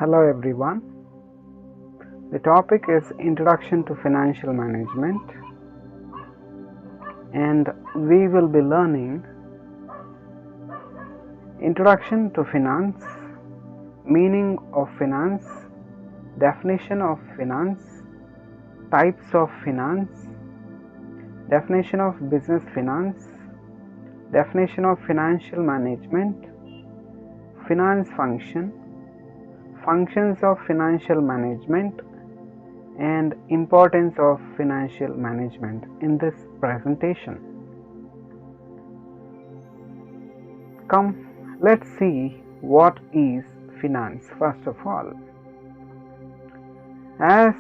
Hello everyone. The topic is Introduction to Financial Management, and we will be learning Introduction to Finance, meaning of finance, definition of finance, types of finance, definition of business finance, definition of financial management, finance function, functions of financial management, and importance of financial management in this presentation. Come, let's see what is finance first of all. As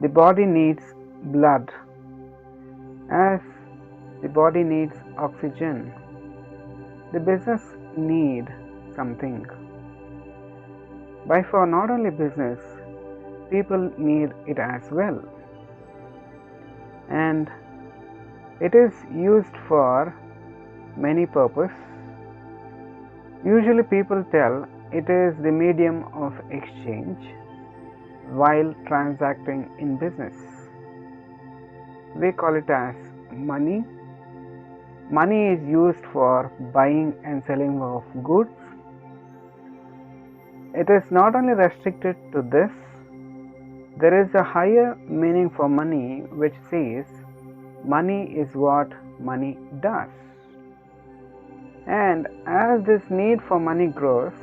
the body needs blood, as the body needs oxygen, the business need something. By far, not only business, people need it as well, and it is used for many purposes. Usually people tell it is the medium of exchange while transacting in business. We call it as money. Money is used for buying and selling of goods. It is not only restricted to this. There is a higher meaning for money which says money is what money does. And as this need for money grows,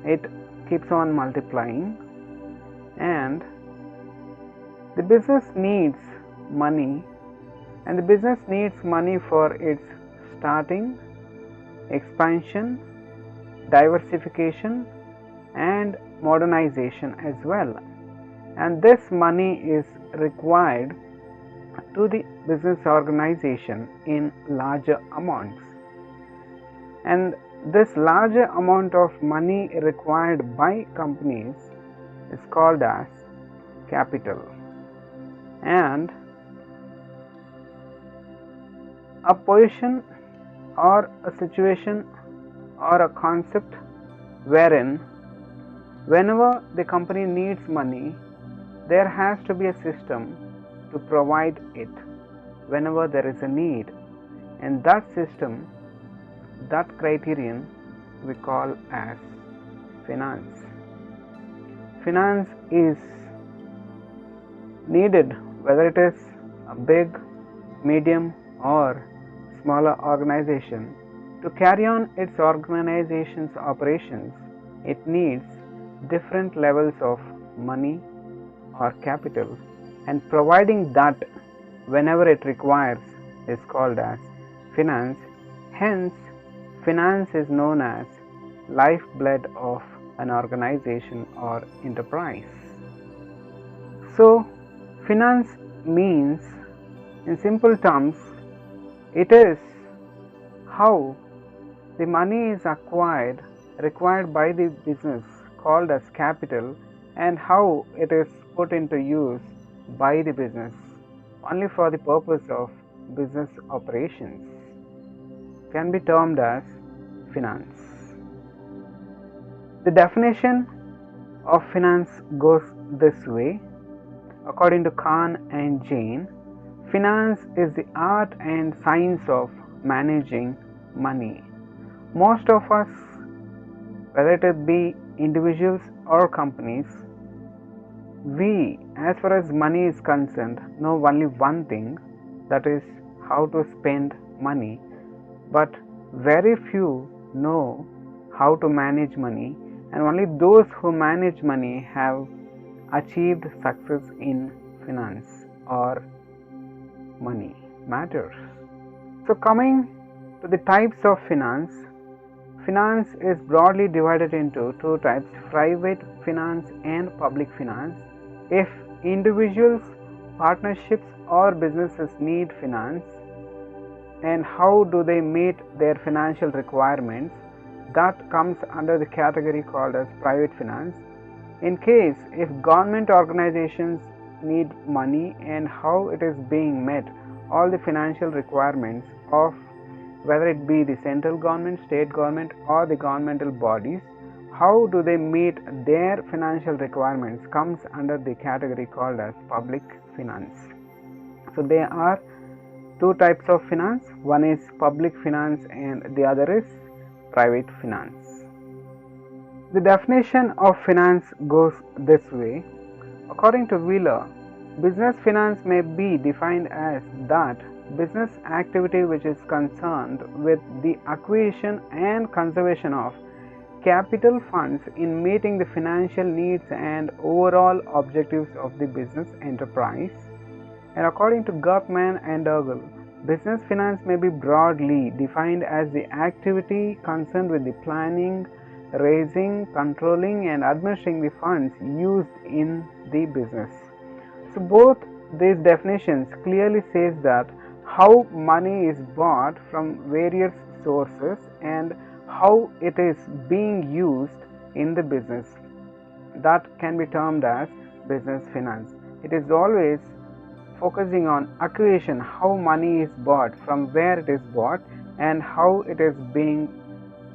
it keeps on multiplying, and the business needs money, and the business needs money for its starting, expansion, diversification, and modernization as well. And this money is required to the business organization in larger amounts. And this larger amount of money required by companies is called as capital. And a position or a situation or a concept wherein whenever the company needs money, there has to be a system to provide it whenever there is a need, and that system, that criterion, we call as finance. Finance is needed whether it is a big, medium, or smaller organization. To carry on its organization's operations, it needs different levels of money or capital, and providing that whenever it requires is called as finance. Hence, finance is known as lifeblood of an organization or enterprise. So, finance means, in simple terms, it is how the money is required by the business, called as capital, and how it is put into use by the business only for the purpose of business operations can be termed as finance. The definition of finance goes this way. According to Khan and Jane, finance is the art and science of managing money. Most of us, whether it be individuals or companies, we, as far as money is concerned, know only one thing, that is how to spend money, but very few know how to manage money, and only those who manage money have achieved success in finance or money matters. So, coming to the types of finance, finance is broadly divided into two types: private finance and public finance. If individuals, partnerships, or businesses need finance, and how do they meet their financial requirements, that comes under the category called as private finance. In case if government organizations need money and how it is being met, all the financial requirements of whether it be the central government, state government, or the governmental bodies, how do they meet their financial requirements comes under the category called as public finance. So there are two types of finance. One is public finance and the other is private finance. The definition of finance goes this way. According to Wheeler, business finance may be defined as that business activity which is concerned with the acquisition and conservation of capital funds in meeting the financial needs and overall objectives of the business enterprise. And according to Gutman and Ergel, business finance may be broadly defined as the activity concerned with the planning, raising, controlling and administering the funds used in the business. So both these definitions clearly says that how money is bought from various sources and how it is being used in the business. That can be termed as business finance. It is always focusing on acquisition, how money is bought, from where it is bought, and how it is being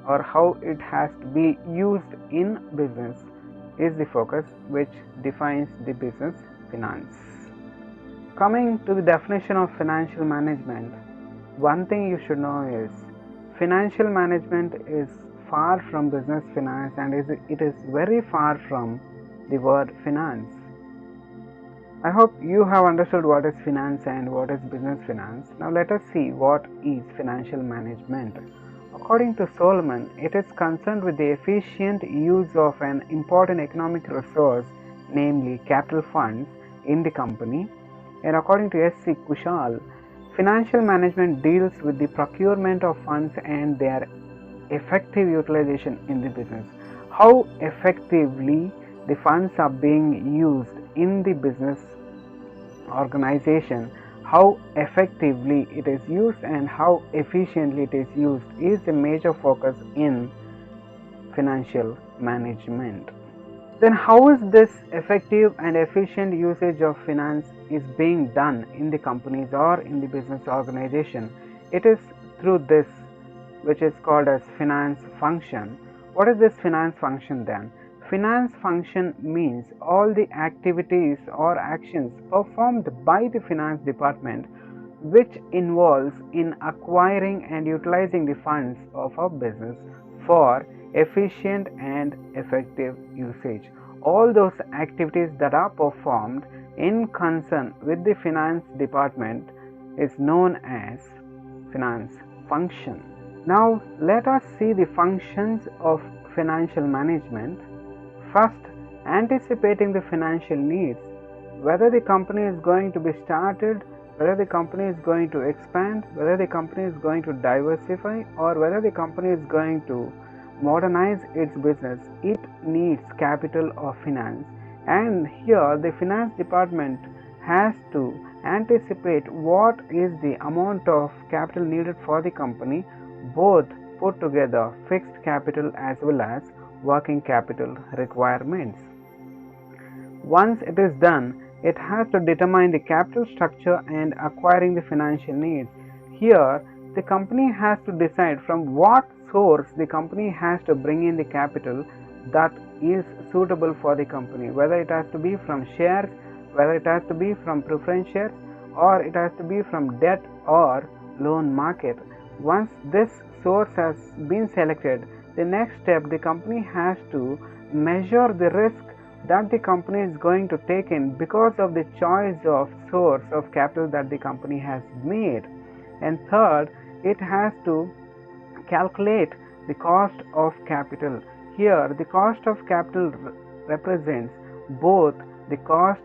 or how it has to be used in business is the focus which defines the business finance. Coming to the definition of financial management, one thing you should know is financial management is far from business finance and it is very far from the word finance. I hope you have understood what is finance and what is business finance. Now let us see what is financial management. According to Solomon, it is concerned with the efficient use of an important economic resource, namely capital funds, in the company. And according to S.C. Kushal, financial management deals with the procurement of funds and their effective utilization in the business. How effectively the funds are being used in the business organization, how effectively it is used and how efficiently it is used is a major focus in financial management. Then how is this effective and efficient usage of finance is being done in the companies or in the business organization? It is through this which is called as finance function. What is this finance function then? Finance function means all the activities or actions performed by the finance department which involves in acquiring and utilizing the funds of a business for efficient and effective usage. All those activities that are performed in concern with the finance department is known as finance function. Now let us see the functions of financial management. First, anticipating the financial needs, whether the company is going to be started, whether the company is going to expand, whether the company is going to diversify, or whether the company is going to modernize its business, it needs capital or finance. And here the finance department has to anticipate what is the amount of capital needed for the company, both put together fixed capital as well as working capital requirements. Once it is done, it has to determine the capital structure and acquiring the financial needs. Here, the company has to decide from what source the company has to bring in the capital that is suitable for the company, whether it has to be from shares, whether it has to be from preference shares, or it has to be from debt or loan market. Once this source has been selected, the next step, the company has to measure the risk that the company is going to take in because of the choice of source of capital that the company has made. And third, it has to calculate the cost of capital. Here, the cost of capital represents both the cost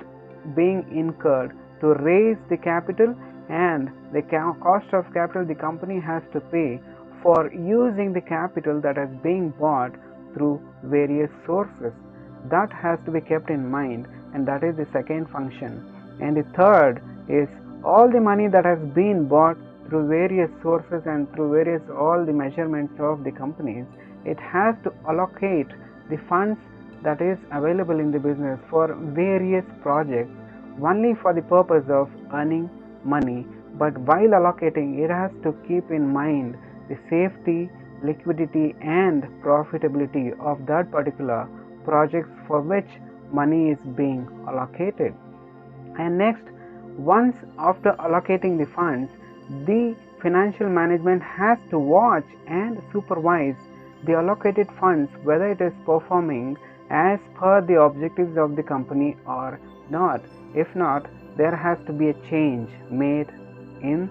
being incurred to raise the capital and the cost of capital the company has to pay for using the capital that is being bought through various sources. That has to be kept in mind, and that is the second function. And the third is all the money that has been bought through various sources and through various all the measurements of the companies, it has to allocate the funds that is available in the business for various projects only for the purpose of earning money. But while allocating, it has to keep in mind the safety, liquidity and profitability of that particular projects for which money is being allocated. And next, once after allocating the funds, the financial management has to watch and supervise the allocated funds whether it is performing as per the objectives of the company or not. If not, there has to be a change made in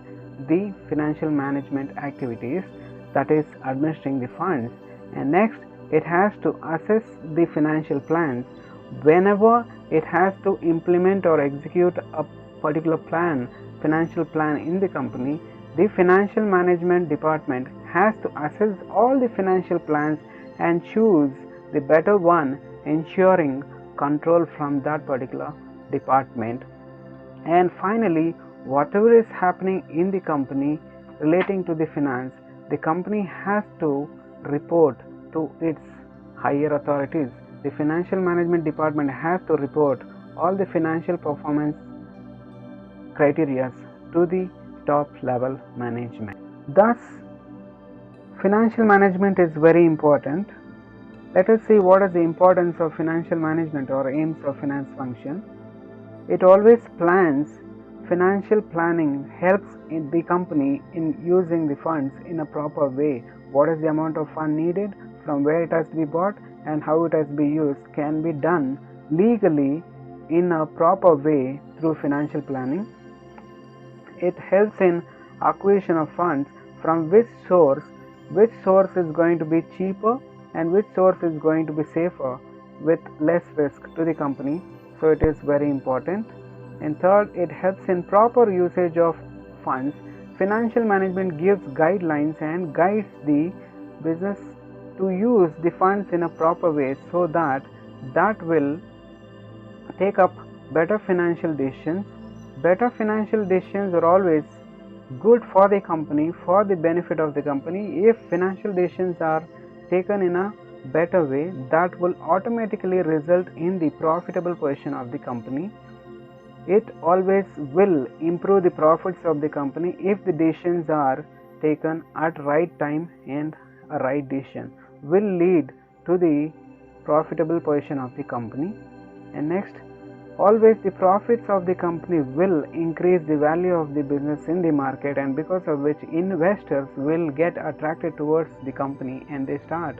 the financial management activities, that is administering the funds. And next, it has to assess the financial plans. Whenever it has to implement or execute a particular financial plan in the company, the financial management department has to assess all the financial plans and choose the better one, ensuring control from that particular department. And finally, whatever is happening in the company relating to the finance, the company has to report to its higher authorities. The financial management department has to report all the financial performance criteria to the top level management. Thus, financial management is very important. Let us see what is the importance of financial management or aims of finance function. It always plans. Financial planning helps in the company in using the funds in a proper way. What is the amount of fund needed, from where it has to be bought, and how it has to be used can be done legally in a proper way through financial planning. It helps in acquisition of funds from which source is going to be cheaper and which source is going to be safer with less risk to the company. So it is very important. And third, it helps in proper usage of funds. Financial management gives guidelines and guides the business to use the funds in a proper way so that will take up better financial decisions. Better financial decisions are always good for the company, for the benefit of the company. If financial decisions are taken in a better way, that will automatically result in the profitable position of the company. It always will improve the profits of the company if the decisions are taken at right time, and a right decision will lead to the profitable position of the company. And next, always the profits of the company will increase the value of the business in the market, and because of which investors will get attracted towards the company and they start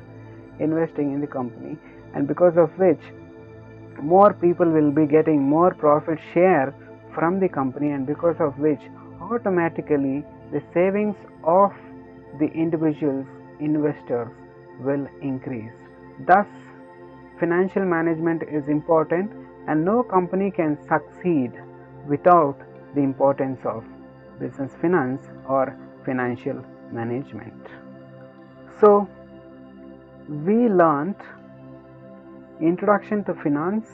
investing in the company, and because of which more people will be getting more profit share from the company, and because of which automatically the savings of the individuals investors will increase. Thus, financial management is important, and no company can succeed without the importance of business finance or financial management. So, we learned introduction to finance,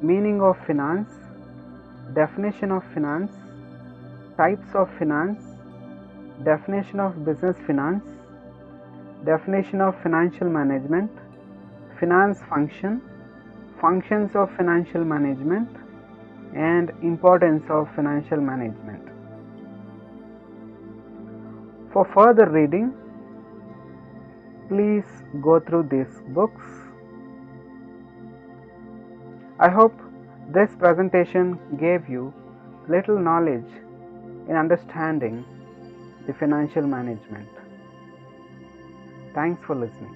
meaning of finance, definition of finance, types of finance, definition of business finance, definition of financial management, finance function, functions of financial management, and importance of financial management. For further reading, please go through these books. I hope this presentation gave you little knowledge in understanding the financial management. Thanks for listening.